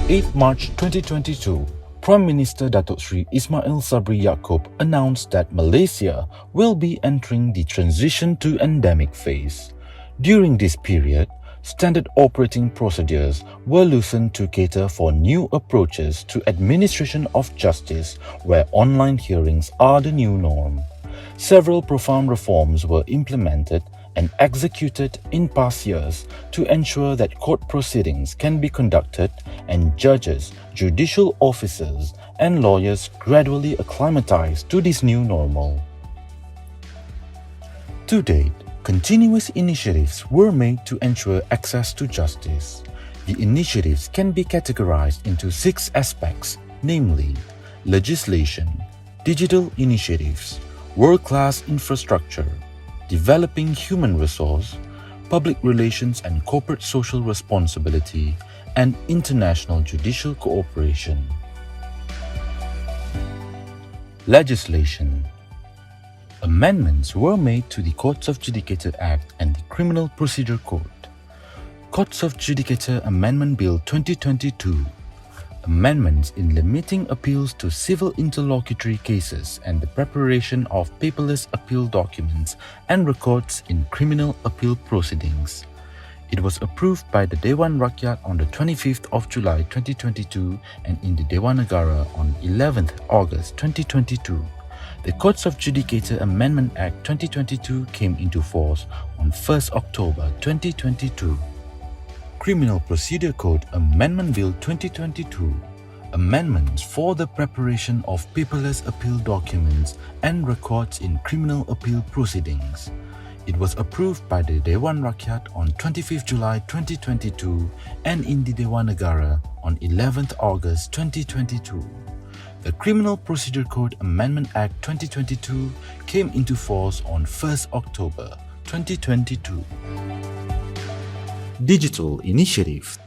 8 March 2022, Prime Minister Datuk Sri Ismail Sabri Yaakob announced that Malaysia will be entering the transition to endemic phase. During this period, standard operating procedures were loosened to cater for new approaches to administration of justice, where online hearings are the new norm. Several profound reforms were implemented and executed in past years to ensure that court proceedings can be conducted and judges, judicial officers, and lawyers gradually acclimatize to this new normal. To date, continuous initiatives were made to ensure access to justice. The initiatives can be categorized into 6 aspects, namely legislation, digital initiatives, world-class infrastructure, developing human resource, public relations and corporate social responsibility, and international judicial cooperation. Legislation. Amendments were made to the Courts of Judicature Act and the Criminal Procedure Code. Courts of Judicature Amendment Bill 2022. Amendments in limiting appeals to civil interlocutory cases and the preparation of paperless appeal documents and records in criminal appeal proceedings. It was approved by the Dewan Rakyat on the 25th of July 2022 and in the Dewan Negara on 11th August 2022. The Courts of Judicature Amendment Act 2022 came into force on 1st October 2022. Criminal Procedure Code Amendment Bill 2022. Amendments for the preparation of paperless appeal documents and records in criminal appeal proceedings. It was approved by the Dewan Rakyat on 25th July 2022 and in the Dewan Negara on 11th August 2022. The Criminal Procedure Code Amendment Act 2022 came into force on 1st October 2022. Digital Initiative.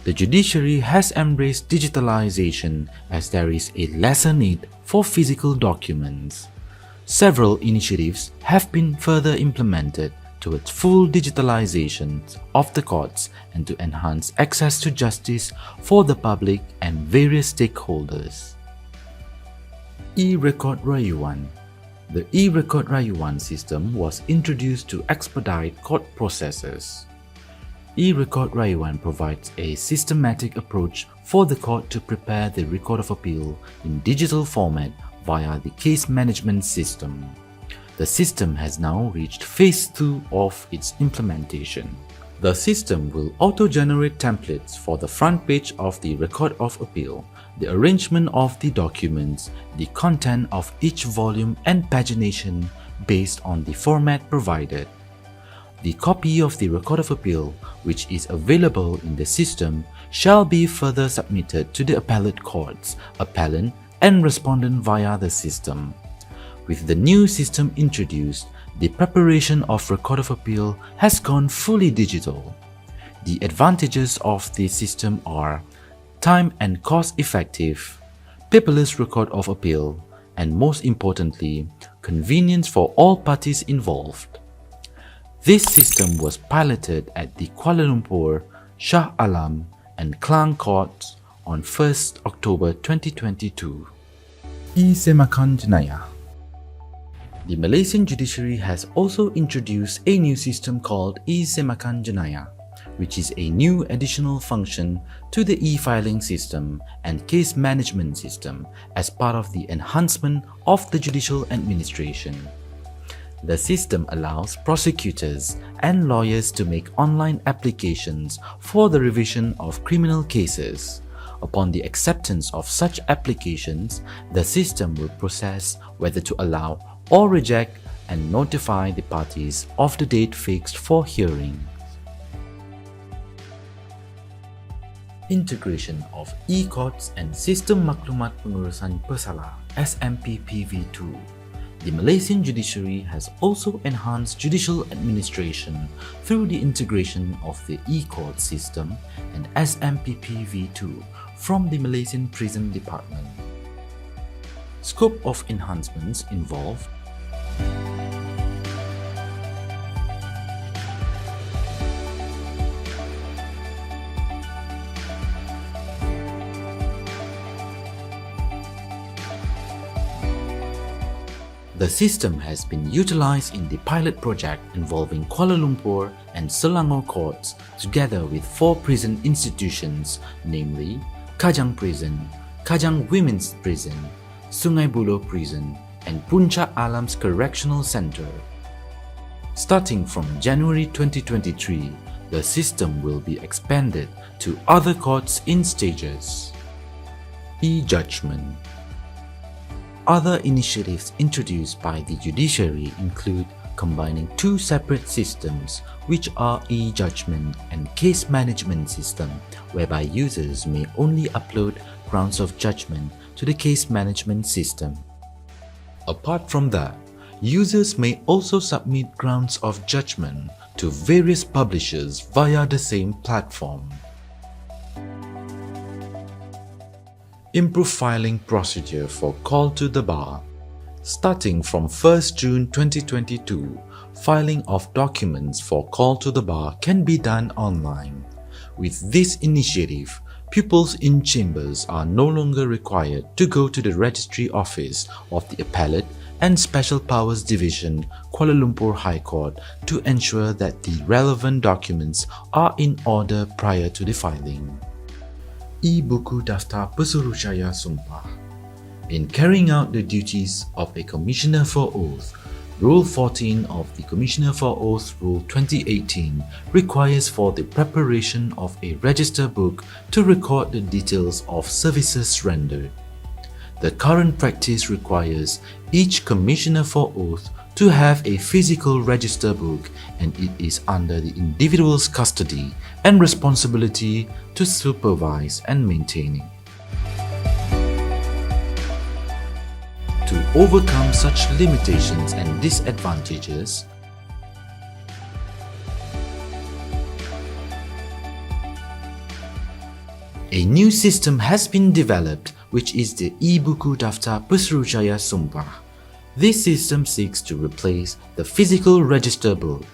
The judiciary has embraced digitalization as there is a lesser need for physical documents. Several initiatives have been further implemented towards full digitalization of the courts and to enhance access to justice for the public and various stakeholders. E-Record Rayuan. The E-Record Rayuan system was introduced to expedite court processes. E-Record Rayuan provides a systematic approach for the court to prepare the record of appeal in digital format via the case management system. The system has now reached phase 2 of its implementation. The system will auto-generate templates for the front page of the record of appeal, the arrangement of the documents, the content of each volume and pagination based on the format provided. The copy of the record of appeal, which is available in the system, shall be further submitted to the appellate courts, appellant and respondent via the system. With the new system introduced, the preparation of record of appeal has gone fully digital. The advantages of the system are time and cost effective, paperless record of appeal, and most importantly, convenience for all parties involved. This system was piloted at the Kuala Lumpur, Shah Alam, and Klang courts on 1st October 2022. E-Semakan Jenayah. The Malaysian judiciary has also introduced a new system called E-Semakan Jenayah, which is a new additional function to the e-filing system and case management system as part of the enhancement of the judicial administration. The system allows prosecutors and lawyers to make online applications for the revision of criminal cases. Upon the acceptance of such applications, the system will process whether to allow or reject and notify the parties of the date fixed for hearing. Integration of e-courts and Sistem Maklumat Pengurusan Persalah (SMPPV2). The Malaysian judiciary has also enhanced judicial administration through the integration of the e-court system and SMPPV2 from the Malaysian Prison Department. Scope of enhancements involve The system has been utilized in the pilot project involving Kuala Lumpur and Selangor courts together with 4 prison institutions, namely Kajang Prison, Kajang Women's Prison, Sungai Buloh Prison, and Puncak Alam's Correctional Center. Starting from January 2023, the system will be expanded to other courts in stages. E-Judgment. Other initiatives introduced by the judiciary include combining 2 separate systems, which are e-judgment and case management system, whereby users may only upload grounds of judgment to the case management system. Apart from that, users may also submit grounds of judgment to various publishers via the same platform. Improve filing procedure for call to the bar. Starting from 1st June 2022, filing of documents for call to the bar can be done online. With this initiative, pupils in chambers are no longer required to go to the registry office of the Appellate and Special Powers Division, Kuala Lumpur High Court to ensure that the relevant documents are in order prior to the filing. E-Buku Daftar Pesuruhjaya Sumpah. In carrying out the duties of a Commissioner for Oath, Rule 14 of the Commissioner for Oath Rule 2018 requires for the preparation of a register book to record the details of services rendered. The current practice requires each Commissioner for Oath to have a physical register book, and it is under the individual's custody and responsibility to supervise and maintain it. To overcome such limitations and disadvantages, a new system has been developed, which is the E-Buku Daftar Pesuruhjaya Sumpah. This system seeks to replace the physical register book.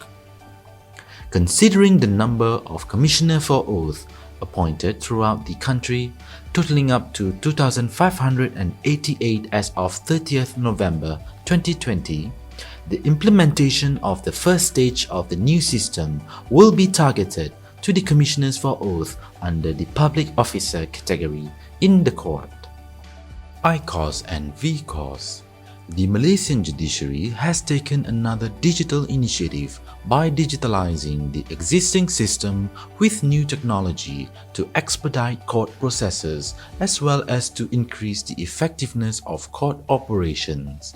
Considering the number of Commissioner for Oath appointed throughout the country, totaling up to 2,588 as of 30th November 2020, the implementation of the first stage of the new system will be targeted to the Commissioners for Oath under the Public Officer category in the court. I-Cause and V-Cause. The Malaysian judiciary has taken another digital initiative by digitalizing the existing system with new technology to expedite court processes as well as to increase the effectiveness of court operations.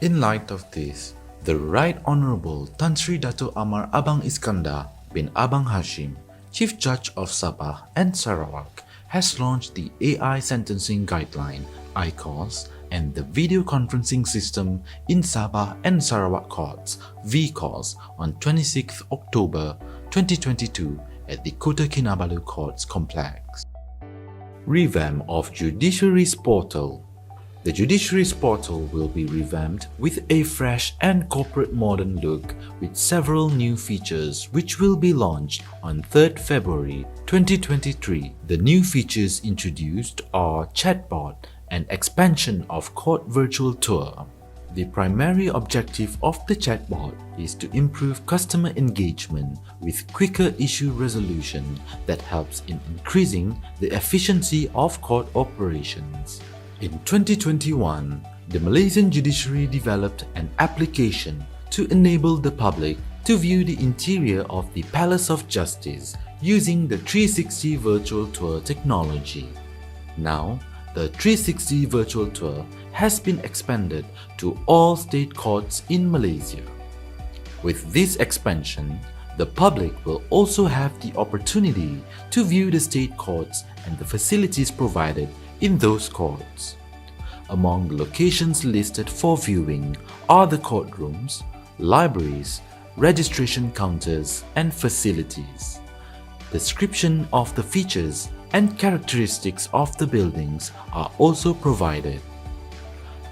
In light of this, the Right Honourable Tan Sri Dato' Amar Abang Iskandar bin Abang Hashim, Chief Judge of Sabah and Sarawak, has launched the AI Sentencing Guideline, I-Cause, and the Video Conferencing System in Sabah and Sarawak Courts, V-Cause, on 26 October 2022 at the Kota Kinabalu Courts Complex. Revamp of Judiciary's Portal. The Judiciary's Portal will be revamped with a fresh and corporate modern look with several new features which will be launched on 3rd February 2023. The new features introduced are chatbot and expansion of court virtual tour. The primary objective of the chatbot is to improve customer engagement with quicker issue resolution that helps in increasing the efficiency of court operations. In 2021, the Malaysian judiciary developed an application to enable the public to view the interior of the Palace of Justice using the 360 virtual tour technology. Now, the 360 virtual tour has been expanded to all state courts in Malaysia. With this expansion, the public will also have the opportunity to view the state courts and the facilities provided in those courts. Among the locations listed for viewing are the courtrooms, libraries, registration counters, and facilities. Description of the features and characteristics of the buildings are also provided.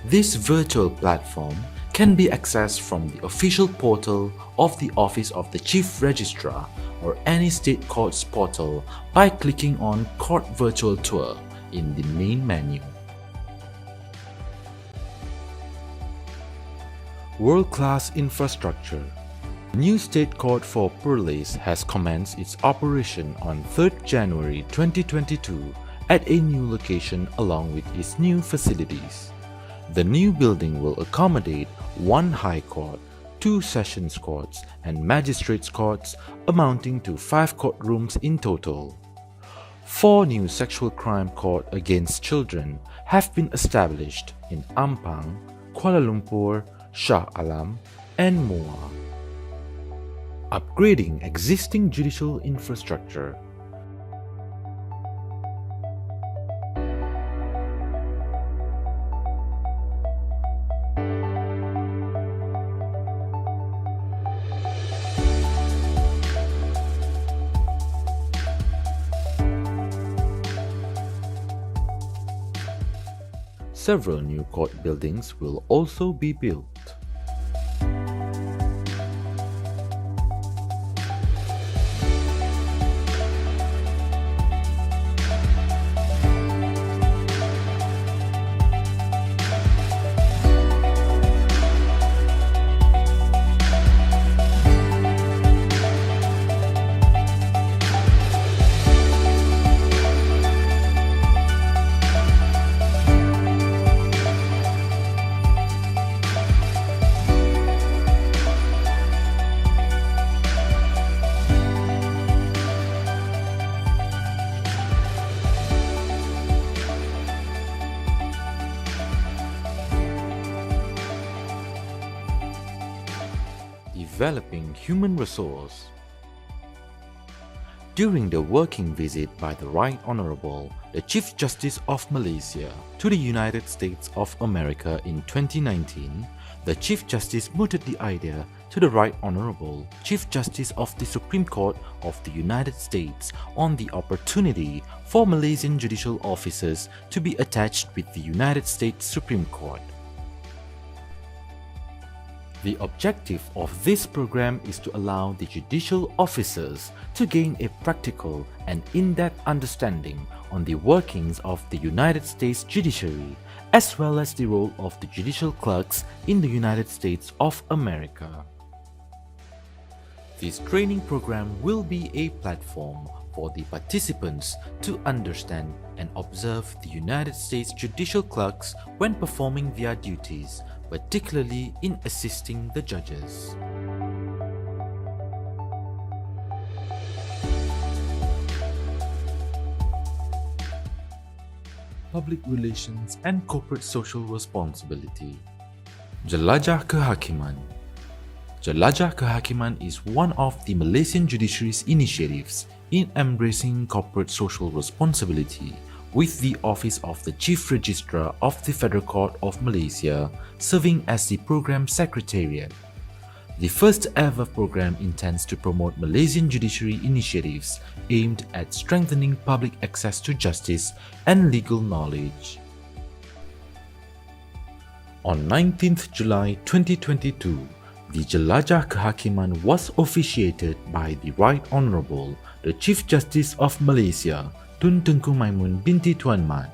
This virtual platform can be accessed from the official portal of the Office of the Chief Registrar or any state court's portal by clicking on Court Virtual Tour in the main menu. World-class infrastructure. New State Court for Perlis has commenced its operation on 3rd January 2022 at a new location along with its new facilities. The new building will accommodate 1 High Court, 2 Sessions Courts and Magistrates Courts amounting to 5 courtrooms in total. 4 new sexual crime court against children have been established in Ampang, Kuala Lumpur, Shah Alam and Muar. Upgrading existing judicial infrastructure. Several new court buildings will also be built. Developing human resource. During the working visit by the Right Honorable, the Chief Justice of Malaysia to the United States of America in 2019, the Chief Justice mooted the idea to the Right Honorable Chief Justice of the Supreme Court of the United States on the opportunity for Malaysian judicial officers to be attached with the United States Supreme Court. The objective of this program is to allow the judicial officers to gain a practical and in-depth understanding on the workings of the United States judiciary, as well as the role of the judicial clerks in the United States of America. This training program will be a platform for the participants to understand and observe the United States judicial clerks when performing their duties, particularly in assisting the judges. Public Relations and Corporate Social Responsibility. Jelajah Kehakiman. Jelajah Kehakiman is one of the Malaysian judiciary's initiatives in embracing corporate social responsibility, with the Office of the Chief Registrar of the Federal Court of Malaysia serving as the program secretariat. The first ever program intends to promote Malaysian judiciary initiatives aimed at strengthening public access to justice and legal knowledge. On 19th July 2022, the Jelajah Kehakiman was officiated by the Right Honorable, the Chief Justice of Malaysia, Tun Tengku Maimun binti Tuan Mat.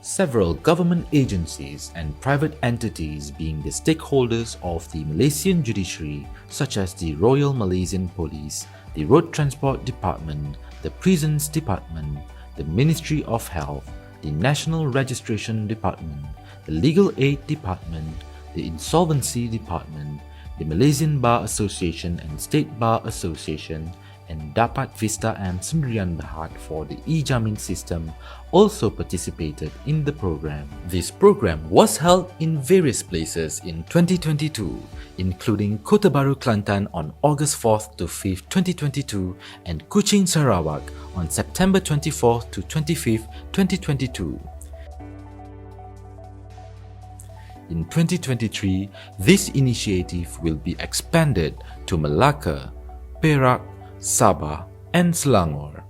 Several government agencies and private entities being the stakeholders of the Malaysian judiciary, such as the Royal Malaysian Police, the Road Transport Department, the Prisons Department, the Ministry of Health, the National Registration Department, the Legal Aid Department, the Insolvency Department, the Malaysian Bar Association and State Bar Association, and Dapat Vista and Sendirian Berhad for the e-Jamin system also participated in the program. This program was held in various places in 2022, including Kota Baru, Kelantan on August 4th to 5th, 2022 and Kuching, Sarawak on September 24th to 25th, 2022. In 2023, this initiative will be expanded to Malacca, Perak, Sabah, and Selangor.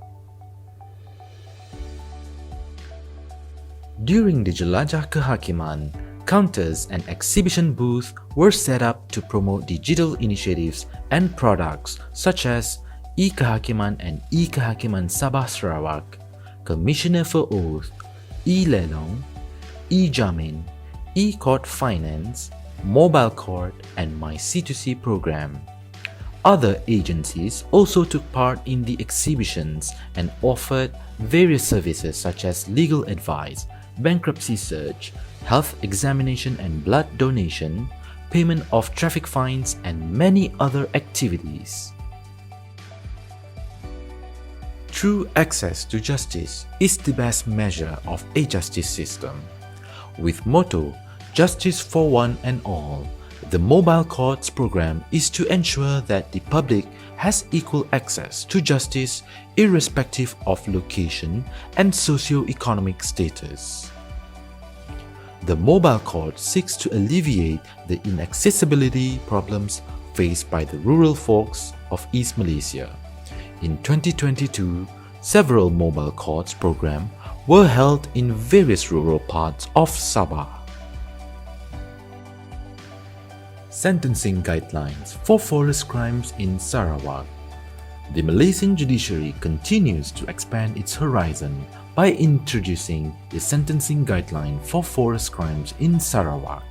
During the Jelajah Kehakiman, counters and exhibition booths were set up to promote digital initiatives and products such as e-Kehakiman and e-Kehakiman Sabah Sarawak, Commissioner for Oath, e-Lelong, e-Jamin, e-Court Finance, Mobile Court, and My C2C program. Other agencies also took part in the exhibitions and offered various services such as legal advice, bankruptcy search, health examination and blood donation, payment of traffic fines, and many other activities. True access to justice is the best measure of a justice system. With motto, Justice for One and All, the Mobile Courts program is to ensure that the public has equal access to justice irrespective of location and socio-economic status. The Mobile Court seeks to alleviate the inaccessibility problems faced by the rural folks of East Malaysia. In 2022, several Mobile Courts programs were held in various rural parts of Sabah. Sentencing Guidelines for Forest Crimes in Sarawak. The Malaysian judiciary continues to expand its horizon by introducing the Sentencing Guideline for Forest Crimes in Sarawak.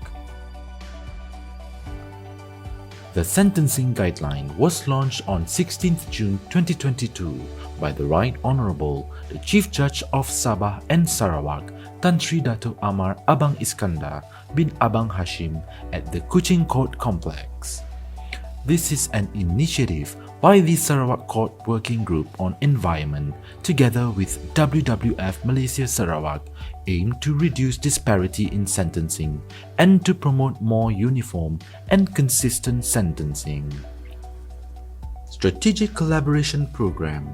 The Sentencing Guideline was launched on 16th June 2022 by the Right Honourable the Chief Judge of Sabah and Sarawak, Tan Sri Dato' Amar Abang Iskandar bin Abang Hashim at the Kuching Court Complex. This is an initiative by the Sarawak Court Working Group on Environment together with WWF Malaysia Sarawak aimed to reduce disparity in sentencing and to promote more uniform and consistent sentencing. Strategic Collaboration Program.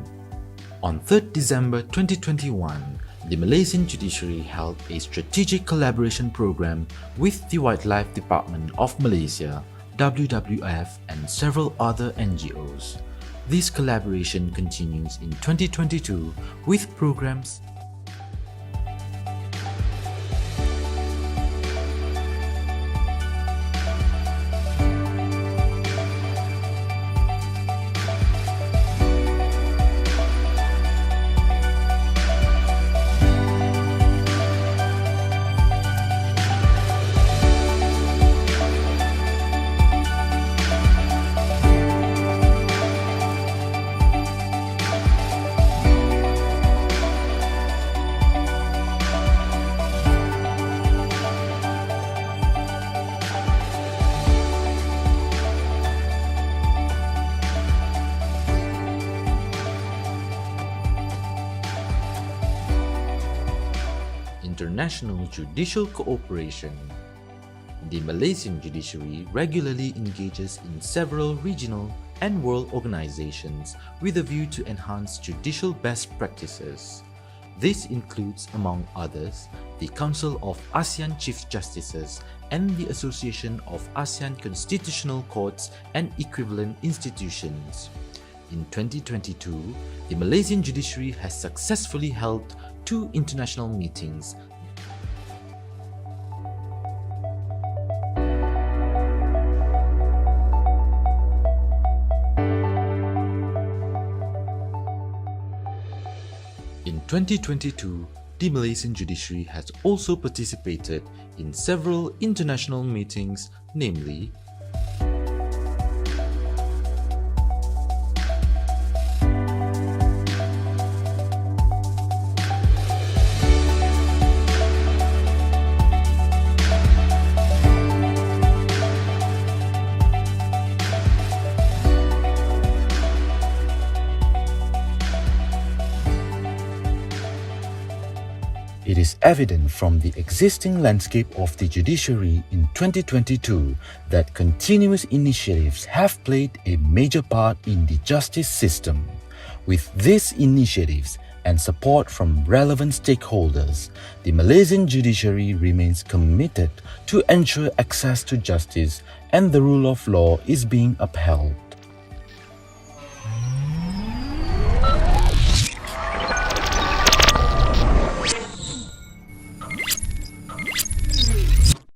On 3rd December 2021, the Malaysian judiciary held a strategic collaboration program with the Wildlife Department of Malaysia, WWF, and several other NGOs. This collaboration continues in 2022 with programs international judicial cooperation. The Malaysian judiciary regularly engages in several regional and world organizations with a view to enhance judicial best practices. This includes, among others, the Council of ASEAN Chief Justices and the Association of ASEAN Constitutional Courts and Equivalent Institutions. In 2022, the Malaysian judiciary has successfully held 2 international meetings. In 2022, the Malaysian judiciary has also participated in several international meetings, namely It is evident from the existing landscape of the judiciary in 2022 that continuous initiatives have played a major part in the justice system. With these initiatives and support from relevant stakeholders, the Malaysian judiciary remains committed to ensure access to justice and the rule of law is being upheld.